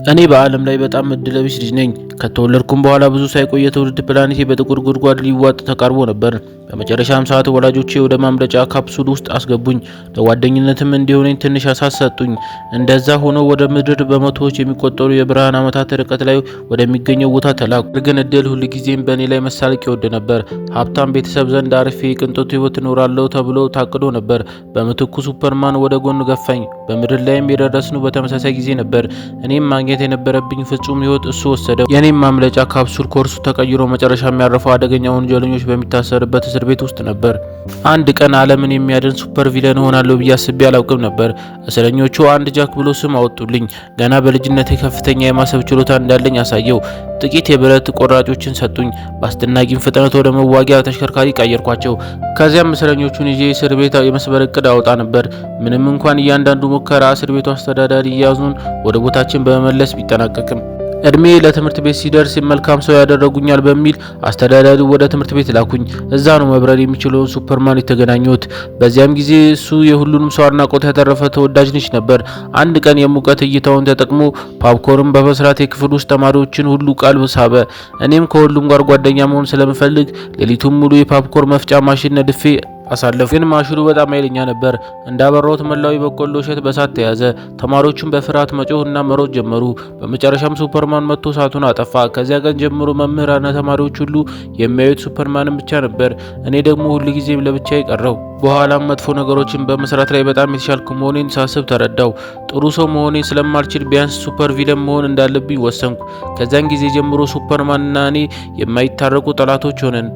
እኔ በዓለም ላይ በጣም እድለቢስ ልጅ ነኝ። ከተወለድኩም በኋላ ብዙ ሳይቆይ የትውልድ ፕላኔቴ በጥቁር ጉድጓድ ሊዋጥ ተቃርቦ ነበር። በመጨረሻም ሰዓት ወላጆቼ ወደ ማምለጫ ካፕሱል ውስጥ አስገቡኝ። ለጓደኝነትም እንዲሆነኝ ትንሽ እሳት ሰጡኝ። እንደዛ ሆኖ ወደ ምድር በመቶዎች የሚቆጠሩ የብርሃን ዓመታት ርቀት ላይ ወደሚገኘው ቦታ ተላኩ። ግን እድል ሁልጊዜም በእኔ ላይ መሳለቅ ይወድ ነበር። ሀብታም ቤተሰብ ዘንድ አርፌ የቅንጦት ህይወት እኖራለሁ ተብሎ ታቅዶ ነበር። በምትኩ ሱፐርማን ወደ ጎን ገፋኝ። በምድር ላይም የደረስነው በተመሳሳይ ጊዜ ነበር። እኔም ማግኘት የነበረብኝ ፍጹም ህይወት እሱ ወሰደው። የኔም ማምለጫ ካፕሱል ኮርሱ ተቀይሮ መጨረሻ የሚያርፈው አደገኛ ወንጀለኞች በሚታሰርበት እስር ቤት ውስጥ ነበር። አንድ ቀን ዓለምን የሚያድን ሱፐር ቪለን እሆናለሁ ብዬ አስቤ አላውቅም ነበር። እስረኞቹ አንድ ጃክ ብሎ ስም አወጡልኝ። ገና በልጅነቴ ከፍተኛ የማሰብ ችሎታ እንዳለኝ አሳየው። ጥቂት የብረት ቆራጮችን ሰጡኝ። በአስደናቂም ፍጥነት ወደ መዋጊያ ተሽከርካሪ ቀየርኳቸው። ከዚያም እስረኞቹን ይዤ እስር ቤት የመስበር እቅድ አወጣ ነበር። ምንም እንኳን እያንዳንዱ ሙከራ እስር ቤቱ አስተዳዳሪ እያዙን ወደ ቦታችን በመመለስ ቢጠናቀቅም እድሜ ለትምህርት ቤት ሲደርስ መልካም ሰው ያደረጉኛል በሚል አስተዳዳሪው ወደ ትምህርት ቤት ላኩኝ። እዛ ነው መብረር የሚችለውን ሱፐርማን የተገናኘሁት። በዚያም ጊዜ እሱ የሁሉንም ሰው አድናቆት ያተረፈ ተወዳጅ ልጅ ነበር። አንድ ቀን የሙቀት እይታውን ተጠቅሞ ፖፕኮርን በመስራት የክፍል ውስጥ ተማሪዎችን ሁሉ ቀልብ ሳበ። እኔም ከሁሉም ጋር ጓደኛ መሆን ስለምፈልግ ሌሊቱን ሙሉ የፖፕኮርን መፍጫ ማሽን ነድፌ አሳለፉ። ግን ማሽኑ በጣም ኃይለኛ ነበር። እንዳበራሁት መላው የበቆሎ እሸት በሳት ተያዘ። ተማሪዎቹም በፍርሃት መጮህና መሮጥ ጀመሩ። በመጨረሻም ሱፐርማን መጥቶ እሳቱን አጠፋ። ከዚያ ቀን ጀምሮ መምህራንና ተማሪዎች ሁሉ የሚያዩት ሱፐርማንን ብቻ ነበር። እኔ ደግሞ ሁልጊዜም ለብቻዬ ቀረው። በኋላም መጥፎ ነገሮችን በመስራት ላይ በጣም የተሻልኩ መሆኔን ሳስብ ተረዳው። ጥሩ ሰው መሆኔን ስለማልችል ቢያንስ ሱፐር ቪለን መሆን እንዳለብኝ ወሰንኩ። ከዚያን ጊዜ ጀምሮ ሱፐርማንና እኔ የማይታረቁ ጠላቶች ሆነን